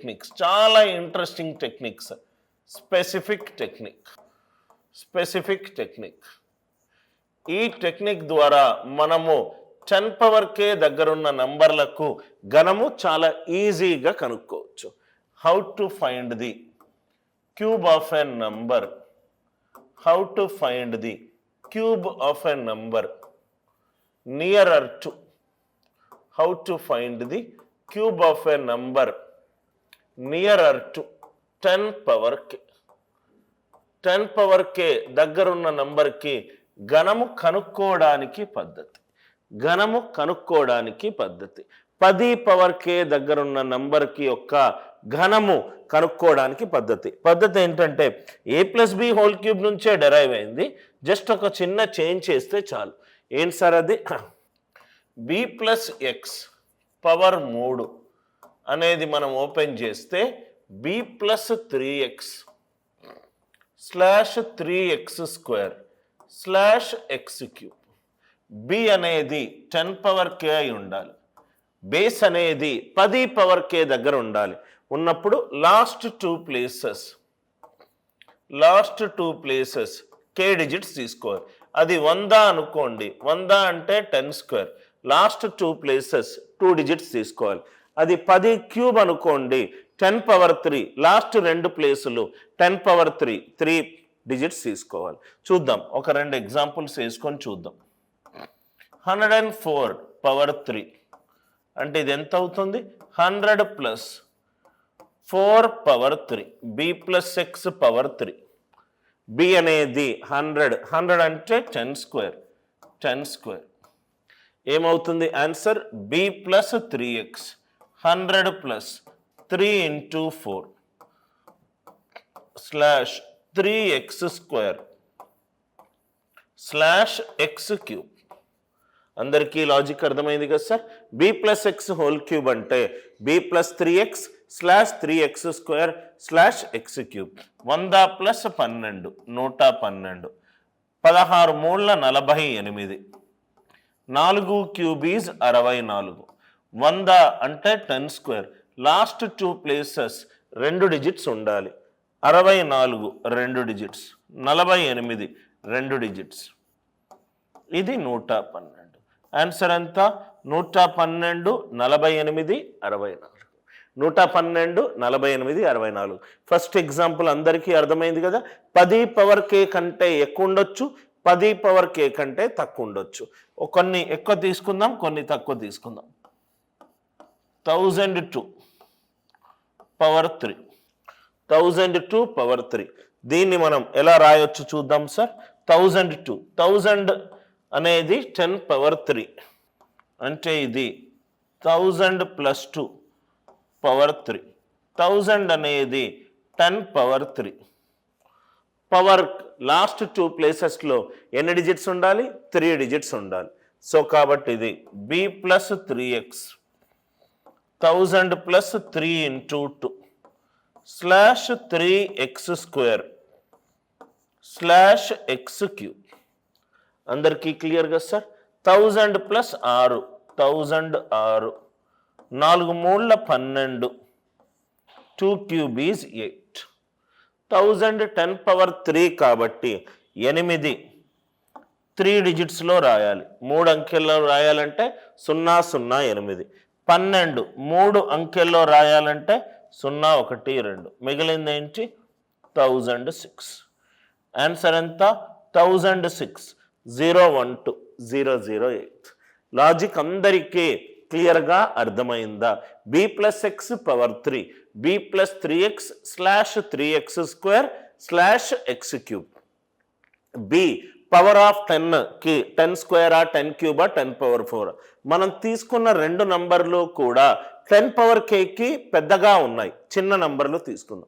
Techniques, చాలా interesting techniques. Specific technique. ఈ technique ద్వారా మనము 10 పవర్ k దగ్గరున్న నంబర్లకు ఘనము చాలా ఈజీగా కనుక్కోవచ్చు. How to find the cube of a number, how to find the cube of a number nearer to, how to find the cube of a number nearer to 10 power k. 10 power k దగ్గరున్న నంబర్కి ఘనము కనుక్కోవడానికి పద్ధతి. 10 power k దగ్గరున్న నంబర్కి యొక్క ఘనము కనుక్కోవడానికి పద్ధతి ఏంటంటే a+b హోల్ క్యూబ్ నుంచే డెరైవ్ అయింది. జస్ట్ ఒక చిన్న చేంజ్ చేస్తే చాలు. ఏంటి సార్ అది? b ప్లస్ ఎక్స్ పవర్ 3 అనేది మనం ఓపెన్ చేస్తే b plus 3x slash 3x² slash x³ b అనేది 10 పవర్ k అయి ఉండాలి. బేస్ అనేది 10 పవర్ k దగ్గర ఉండాలి. ఉన్నప్పుడు last two places k digits తీసుకోవాలి. అది 100 అనుకోండి, 100 అంటే 10². లాస్ట్ టూ ప్లేసెస్ 2 డిజిట్స్ తీసుకోవాలి. అది 10 క్యూబ్ అనుకోండి, 10 పవర్ 3. లాస్ట్ 2 ప్లేసులు 10 పవర్ 3, 3 డిజిట్స్ తీసుకోవాలి. చూద్దాం, ఒక 2 ఎగ్జాంపుల్స్ వేసుకొని చూద్దాం. 104 పవర్ 3 అంటే ఇది ఎంత అవుతుంది? 100 plus 4 power 3 b plus x power 3. b అనేది 100 అంటే 10². ఏమవుతుంది answer? b plus 3x 100 plus 3 into 4 slash 3x² slash x³ అందరికీ లాజిక్ అర్థమైంది కదా sir? b plus x whole cube అంటే b plus 3x slash 3x² slash x³. 100 plus 12 112. 16 మూళ్ళ 48. 4 క్యూబీస్ 64. 100 అంటే 10². Last 2 places 2 digits ఉండాలి. 64 2 digits, 48 2 digits. ఇది 112. ఆన్సర్ ఎంత? 112 48 64. 112 48 64. First example అందరికీ అర్థమైంది కదా? 10 పవర్ k కంటే ఎక్కువ ఉండొచ్చు, 10 పవర్ k కంటే తక్కువ ఉండొచ్చు. కొన్ని ఎక్కువ తీసుకుందాం, కొన్ని తక్కువ తీసుకుందాం. 1002 పవర్ 3, 1002 పవర్ 3. దీన్ని మనం ఎలా రాయొచ్చు చూద్దాం సార్. 1000 అనేది 10 పవర్ 3 అంటే ఇది 1000 ప్లస్ 2 పవర్ 3. 1000 అనేది 10 పవర్ 3. పవర్ లాస్ట్ 2 ప్లేసెస్లో ఎన్ని డిజిట్స్ ఉండాలి? 3 డిజిట్స్ ఉండాలి. సో కాబట్టి ఇది b plus 3x 1000 plus 3 into 2 slash 3x² slash x³ అందరికీ క్లియర్గా సార్? 1000 ప్లస్ 6 1006. 4 మూళ్ళ 12. 2 క్యూబీస్ 8. 1000 10 పవర్ 3 కాబట్టి 8 3 డిజిట్స్లో రాయాలి. 3 అంకెల్లో రాయాలంటే 008. 12 3 అంకెల్లో రాయాలంటే 012. మిగిలింది ఏంటి? 1006. ఆన్సర్ ఎంత? 1006 012 008. లాజిక్ అందరికీ క్లియర్గా అర్థమైందా? b plus x power 3 b plus 3x slash 3x² slash x³. b power of 10కి 10² 10³ 10 పవర్ 4. మనం తీసుకున్న 2 నంబర్లు కూడా 10 పవర్ kకి పెద్దగా ఉన్నాయి. చిన్న నంబర్లు తీసుకుందాం.